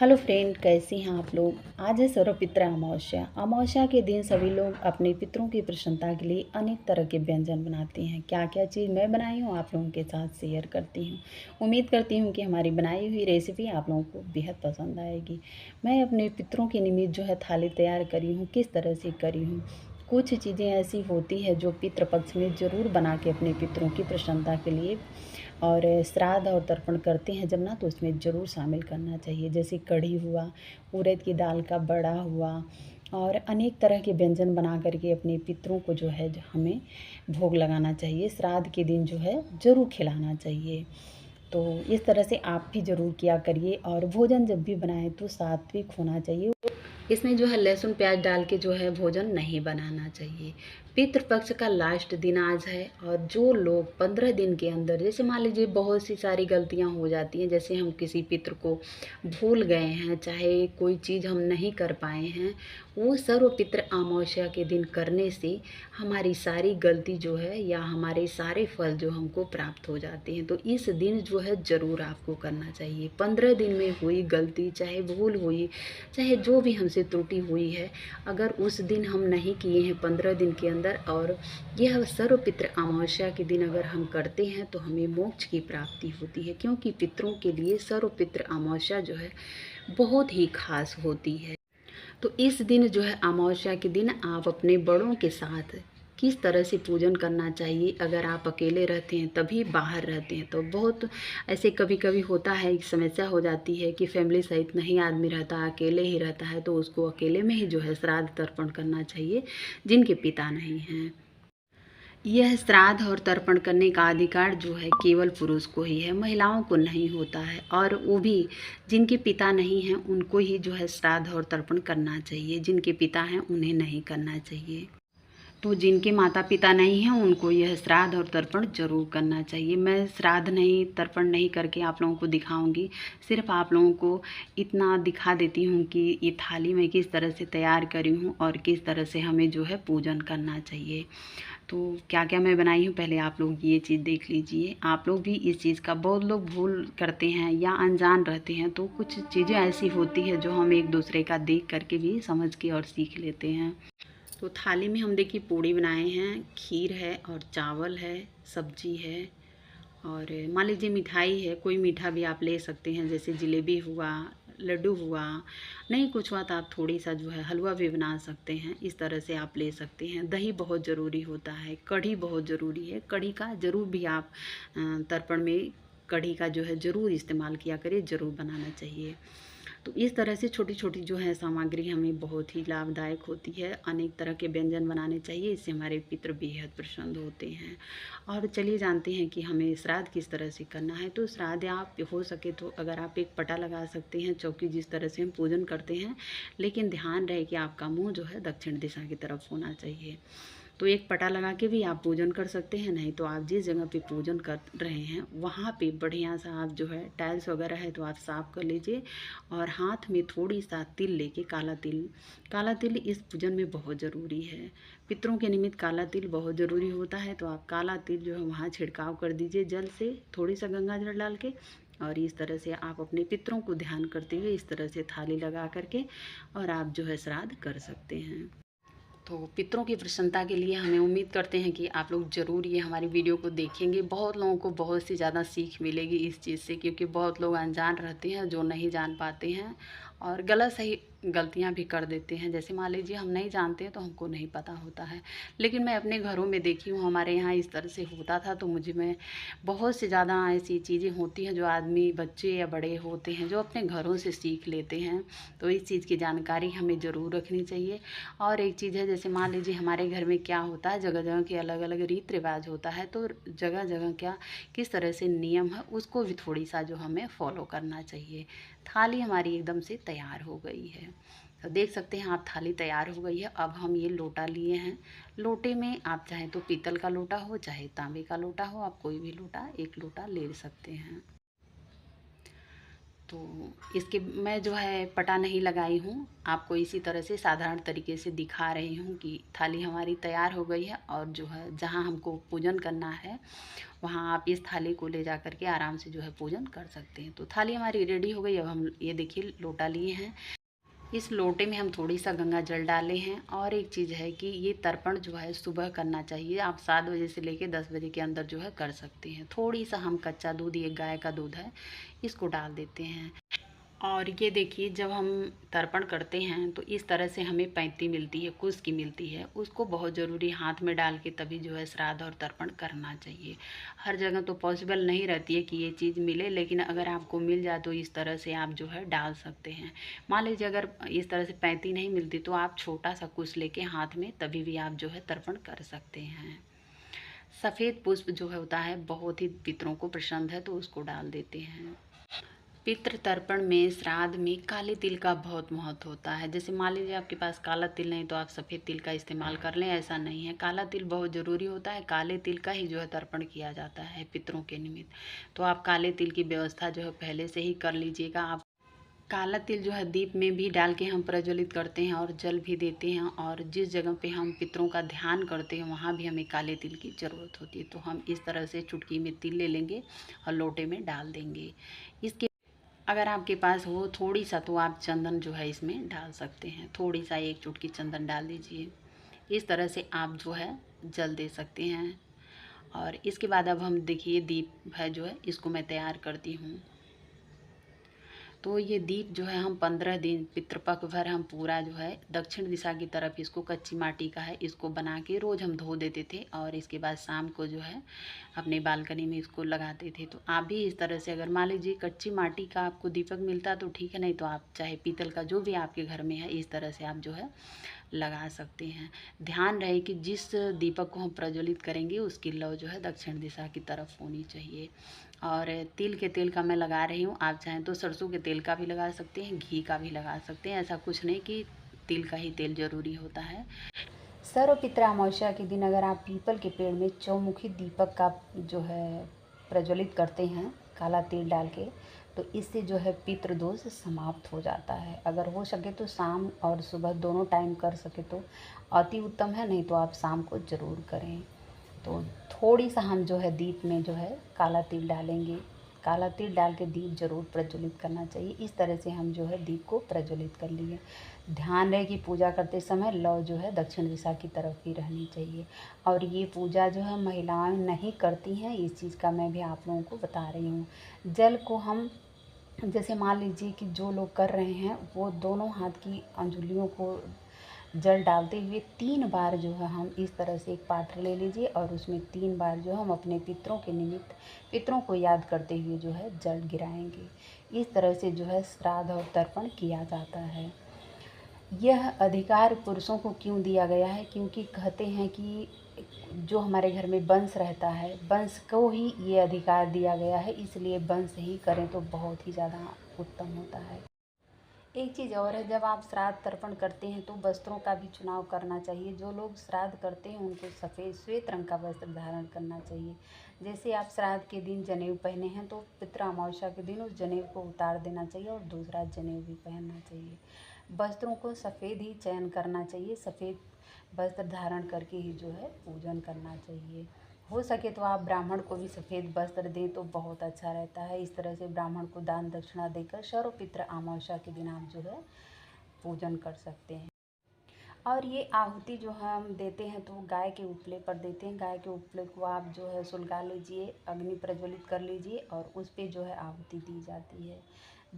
Hello friend, कैसी हैं आप लोग। आज है सर्वपित्र अमावस्या। अमावस्या के दिन सभी लोग अपने पितरों की प्रसन्नता के लिए अनेक तरह के व्यंजन बनाते हैं। क्या क्या चीज़ मैं बनाई हूँ आप लोगों के साथ शेयर करती हूँ। उम्मीद करती हूँ कि हमारी बनाई हुई रेसिपी आप लोगों को बेहद पसंद आएगी। मैं अपने पितरों के निमित्त जो है थाली तैयार करी हूँ। किस तरह से करी हूँ, कुछ चीज़ें ऐसी होती है जो पितृपक्ष में ज़रूर बना के अपने पितरों की प्रसन्नता के लिए और श्राद्ध और तर्पण करते हैं जब ना, तो उसमें ज़रूर शामिल करना चाहिए। जैसे कढ़ी हुआ, उड़द की दाल का बड़ा हुआ, और अनेक तरह के व्यंजन बना करके अपने पितरों को जो है हमें भोग लगाना चाहिए। श्राद्ध के दिन जो है ज़रूर खिलाना चाहिए। तो इस तरह से आप भी ज़रूर किया करिए। और भोजन जब भी बनाएं तो सात्विक होना चाहिए। इसमें जो है लहसुन प्याज डाल के जो है भोजन नहीं बनाना चाहिए। पितृपक्ष का लास्ट दिन आज है, और जो लोग 15 दिन के अंदर, जैसे मान लीजिए बहुत सी सारी गलतियां हो जाती हैं, जैसे हम किसी पितृ को भूल गए हैं, चाहे कोई चीज़ हम नहीं कर पाए हैं, वो सर्व पितृ अमावस्या के दिन करने से हमारी सारी गलती जो है या हमारे सारे फल जो हमको प्राप्त हो जाते हैं। तो इस दिन जो है ज़रूर आपको करना चाहिए। 15 दिन में हुई गलती, चाहे भूल हुई, चाहे जो भी हमसे त्रुटि हुई है, अगर उस दिन हम नहीं किए हैं 15 दिन के अंदर, और यह सर्व पितृ अमावस्या के दिन अगर हम करते हैं तो हमें मोक्ष की प्राप्ति होती है। क्योंकि पितरों के लिए सर्व पितृ अमावस्या जो है बहुत ही खास होती है। तो इस दिन जो है अमावस्या के दिन आप अपने बड़ों के साथ किस तरह से पूजन करना चाहिए। अगर आप अकेले रहते हैं, तभी बाहर रहते हैं तो बहुत ऐसे कभी कभी होता है, एक समस्या हो जाती है कि फैमिली सहित नहीं आदमी रहता, अकेले ही रहता है, तो उसको अकेले में ही जो है श्राद्ध तर्पण करना चाहिए जिनके पिता नहीं हैं। यह श्राद्ध और तर्पण करने का अधिकार जो है केवल पुरुष को ही है, महिलाओं को नहीं होता है। और वो भी जिनके पिता नहीं हैं उनको ही जो है श्राद्ध और तर्पण करना चाहिए, जिनके पिता हैं उन्हें नहीं करना चाहिए। तो जिनके माता पिता नहीं हैं उनको यह श्राद्ध और तर्पण जरूर करना चाहिए। मैं श्राद्ध नहीं, तर्पण नहीं करके आप लोगों को दिखाऊंगी, सिर्फ आप लोगों को इतना दिखा देती हूँ कि ये थाली मैं किस तरह से तैयार करी हूँ और किस तरह से हमें जो है पूजन करना चाहिए। तो क्या क्या मैं बनाई हूँ, पहले आप लोग ये चीज़ देख लीजिए। आप लोग भी इस चीज़ का, बहुत लोग भूल करते हैं या अनजान रहते हैं, तो कुछ चीज़ें ऐसी होती है जो हम एक दूसरे का देख करके भी समझ के और सीख लेते हैं। तो थाली में हम देखिए पूड़ी बनाए हैं, खीर है और चावल है, सब्जी है, और मान लीजिए मिठाई है, कोई मीठा भी आप ले सकते हैं, जैसे जलेबी हुआ, लड्डू हुआ। नहीं कुछ हुआ तो आप थोड़ी सा जो है हलवा भी बना सकते हैं। इस तरह से आप ले सकते हैं। दही बहुत ज़रूरी होता है, कढ़ी बहुत ज़रूरी है। कढ़ी का ज़रूर भी आप तर्पण में कढ़ी का जो है ज़रूर इस्तेमाल किया करिए, ज़रूर बनाना चाहिए। तो इस तरह से छोटी छोटी जो है सामग्री हमें बहुत ही लाभदायक होती है। अनेक तरह के व्यंजन बनाने चाहिए, इससे हमारे पितृ बेहद प्रसन्न होते हैं। और चलिए जानते हैं कि हमें श्राद्ध किस तरह से करना है। तो श्राद्ध आप हो सके तो अगर आप एक पटा लगा सकते हैं, चौकी जिस तरह से हम पूजन करते हैं, लेकिन ध्यान रहे कि आपका मुँह जो है दक्षिण दिशा की तरफ होना चाहिए। तो एक पटा लगा के भी आप पूजन कर सकते हैं, नहीं तो आप जिस जगह पे पूजन कर रहे हैं वहाँ पे बढ़िया सा आप जो है टाइल्स वगैरह है तो आप साफ़ कर लीजिए, और हाथ में थोड़ी सा तिल लेके, काला तिल इस पूजन में बहुत ज़रूरी है। पितरों के निमित्त काला तिल बहुत ज़रूरी होता है। तो आप काला तिल जो है वहाँ छिड़काव कर दीजिए जल से, थोड़ी सा गंगा जल डाल के, और इस तरह से आप अपने पितरों को ध्यान करते हुए इस तरह से थाली लगा करके और आप जो है श्राद्ध कर सकते हैं। तो पितरों की प्रसन्नता के लिए हमें उम्मीद करते हैं कि आप लोग ज़रूर ये हमारी वीडियो को देखेंगे। बहुत लोगों को बहुत सी ज़्यादा सीख मिलेगी इस चीज़ से, क्योंकि बहुत लोग अनजान रहते हैं, जो नहीं जान पाते हैं और गलत सही गलतियां भी कर देते हैं। जैसे मान लीजिए हम नहीं जानते हैं तो हमको नहीं पता होता है, लेकिन मैं अपने घरों में देखी हूँ, हमारे यहाँ इस तरह से होता था। तो मुझे में बहुत से ज़्यादा ऐसी चीज़ें होती हैं जो आदमी, बच्चे या बड़े होते हैं, जो अपने घरों से सीख लेते हैं। तो इस चीज़ की जानकारी हमें ज़रूर रखनी चाहिए। और एक चीज़ है, जैसे मान लीजिए हमारे घर में क्या होता है, जगह जगह के अलग अलग रीत रिवाज होता है, तो जगह जगह क्या किस तरह से नियम है उसको भी थोड़ी सा जो हमें फॉलो करना चाहिए। थाली हमारी एकदम से तैयार हो गई है, तो देख सकते हैं आप थाली तैयार हो गई है। अब हम ये लोटा लिए हैं, लोटे में आप चाहे तो पीतल का लोटा हो चाहे तांबे का लोटा हो, आप कोई भी लोटा, एक लोटा ले सकते हैं। तो इसके मैं जो है पटा नहीं लगाई हूँ, आपको इसी तरह से साधारण तरीके से दिखा रही हूँ कि थाली हमारी तैयार हो गई है। और जो है जहाँ हमको पूजन करना है वहाँ आप इस थाली को ले जा कर के आराम से जो है पूजन कर सकते हैं। तो थाली हमारी रेडी हो गई। अब हम ये देखिए लोटा लिए हैं, इस लोटे में हम थोड़ी सा गंगा जल डाले हैं। और एक चीज़ है कि ये तर्पण जो है सुबह करना चाहिए, आप 7 बजे से लेकर 10 बजे के अंदर जो है कर सकते हैं। थोड़ी सा हम कच्चा दूध, ये गाय का दूध है, इसको डाल देते हैं। और ये देखिए जब हम तर्पण करते हैं तो इस तरह से हमें पैंती मिलती है, कुश की मिलती है, उसको बहुत ज़रूरी हाथ में डाल के तभी जो है श्राद्ध और तर्पण करना चाहिए। हर जगह तो पॉसिबल नहीं रहती है कि ये चीज़ मिले, लेकिन अगर आपको मिल जाए तो इस तरह से आप जो है डाल सकते हैं। मान लीजिए अगर इस तरह से पैंती नहीं मिलती तो आप छोटा सा कुश लेके हाथ में तभी भी आप जो है तर्पण कर सकते हैं। सफ़ेद पुष्प जो है होता है बहुत ही पितरों को पसंद है, तो उसको डाल देते हैं। पितृ तर्पण में श्राद्ध में काले तिल का बहुत महत्व होता है। जैसे मान लीजिए आपके पास काला तिल नहीं तो आप सफ़ेद तिल का इस्तेमाल कर लें, ऐसा नहीं है, काला तिल बहुत ज़रूरी होता है। काले तिल का ही जो है तर्पण किया जाता है पितरों के निमित्त। तो आप काले तिल की व्यवस्था जो है पहले से ही कर लीजिएगा। आप काला तिल जो है दीप में भी डाल के हम प्रज्वलित करते हैं और जल भी देते हैं। और जिस जगह पे हम पितरों का ध्यान करते हैं वहाँ भी हमें काले तिल की ज़रूरत होती है। तो हम इस तरह से चुटकी में तिल ले लेंगे और लोटे में डाल देंगे। इसके अगर आपके पास हो थोड़ी सा तो आप चंदन जो है इसमें डाल सकते हैं, थोड़ी सा 1 चुटकी चंदन डाल दीजिए। इस तरह से आप जो है जल दे सकते हैं। और इसके बाद अब हम देखिए दीप है जो है इसको मैं तैयार करती हूँ। तो ये दीप जो है हम 15 दिन पितृपक्ष भर हम पूरा जो है दक्षिण दिशा की तरफ, इसको कच्ची माटी का है, इसको बना के रोज़ हम धो देते थे और इसके बाद शाम को जो है अपने बालकनी में इसको लगाते थे। तो आप भी इस तरह से अगर मान लीजिए कच्ची माटी का आपको दीपक मिलता तो ठीक है, नहीं तो आप चाहे पीतल का जो भी आपके घर में है इस तरह से आप जो है लगा सकते हैं। ध्यान रहे कि जिस दीपक को हम प्रज्वलित करेंगे उसकी लौ जो है दक्षिण दिशा की तरफ होनी चाहिए। और तिल के तेल का मैं लगा रही हूँ, आप चाहें तो सरसों के तेल का भी लगा सकते हैं, घी का भी लगा सकते हैं, ऐसा कुछ नहीं कि तिल का ही तेल ज़रूरी होता है। सर्वपित्र अमावस्या के दिन अगर आप पीपल के पेड़ में चौमुखी दीपक का जो है प्रज्वलित करते हैं काला तेल डाल के, तो इससे जो है पितृ दोष समाप्त हो जाता है। अगर हो सके तो शाम और सुबह दोनों टाइम कर सके तो अति उत्तम है, नहीं तो आप शाम को ज़रूर करें। तो थोड़ी सा हम जो है दीप में जो है काला तिल डालेंगे, काला तिल डाल के दीप जरूर प्रज्वलित करना चाहिए। इस तरह से हम जो है दीप को प्रज्वलित कर लिए। ध्यान रहे कि पूजा करते समय लौ जो है दक्षिण दिशा की तरफ ही रहनी चाहिए। और ये पूजा जो है महिलाएं नहीं करती हैं, इस चीज़ का मैं भी आप लोगों को बता रही हूँ। जल को हम जैसे मान लीजिए कि जो लोग कर रहे हैं वो दोनों हाथ की अंगुलियों को जल डालते हुए 3 बार जो है हम इस तरह से एक पात्र ले लीजिए और उसमें 3 बार जो हम अपने पितरों के निमित्त पितरों को याद करते हुए जो है जल गिराएंगे। इस तरह से जो है श्राद्ध और तर्पण किया जाता है। यह अधिकार पुरुषों को क्यों दिया गया है? क्योंकि कहते हैं कि जो हमारे घर में वंश रहता है, वंश को ही ये अधिकार दिया गया है, इसलिए वंश ही करें तो बहुत ही ज़्यादा उत्तम होता है। एक चीज़ और है, जब आप श्राद्ध तर्पण करते हैं तो वस्त्रों का भी चुनाव करना चाहिए। जो लोग श्राद्ध करते हैं उनको सफ़ेद श्वेत रंग का वस्त्र धारण करना चाहिए। जैसे आप श्राद्ध के दिन जनेऊ पहने हैं तो पितृ अमावस्या के दिन उस जनेऊ को उतार देना चाहिए और दूसरा जनेऊ भी पहनना चाहिए। वस्त्रों को सफ़ेद ही चयन करना चाहिए, सफ़ेद वस्त्र धारण करके ही जो है पूजन करना चाहिए। हो सके तो आप ब्राह्मण को भी सफ़ेद वस्त्र दें तो बहुत अच्छा रहता है। इस तरह से ब्राह्मण को दान दक्षिणा देकर सर्वपितृ अमावस्या के दिन आप जो है पूजन कर सकते हैं। और ये आहुति जो है हम देते हैं तो गाय के उपले पर देते हैं। गाय के उपले को आप जो है सुलगा लीजिए, अग्नि प्रज्वलित कर लीजिए और उस पर जो है आहुति दी जाती है।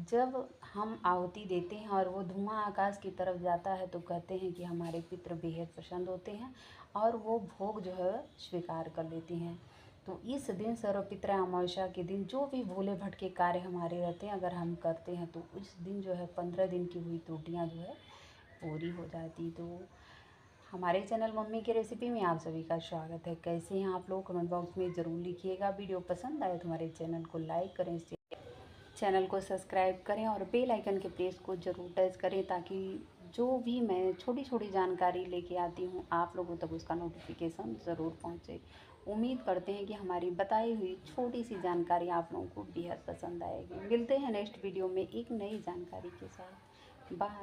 जब हम आहुति देते हैं और वो धुआं आकाश की तरफ जाता है तो कहते हैं कि हमारे पितृ बेहद प्रसन्न होते हैं और वो भोग जो है स्वीकार कर लेते हैं। तो इस दिन सर्वपितृ अमावस्या के दिन जो भी भूले भटके कार्य हमारे रहते हैं अगर हम करते हैं तो उस दिन जो है 15 दिन की हुई त्रुटियाँ जो है पूरी हो जाती। तो हमारे चैनल मम्मी की रेसिपी में आप सभी का स्वागत है। कैसे हैं आप लोग कमेंट बॉक्स में ज़रूर लिखिएगा। वीडियो पसंद आए तो हमारे चैनल को लाइक करें, चैनल को सब्सक्राइब करें और बेल आइकन के प्रेस को ज़रूर टच करें ताकि जो भी मैं छोटी छोटी जानकारी लेके आती हूँ आप लोगों तक उसका नोटिफिकेशन ज़रूर पहुँचे। उम्मीद करते हैं कि हमारी बताई हुई छोटी सी जानकारी आप लोगों को बेहद पसंद आएगी। मिलते हैं नेक्स्ट वीडियो में एक नई जानकारी के साथ। बाय।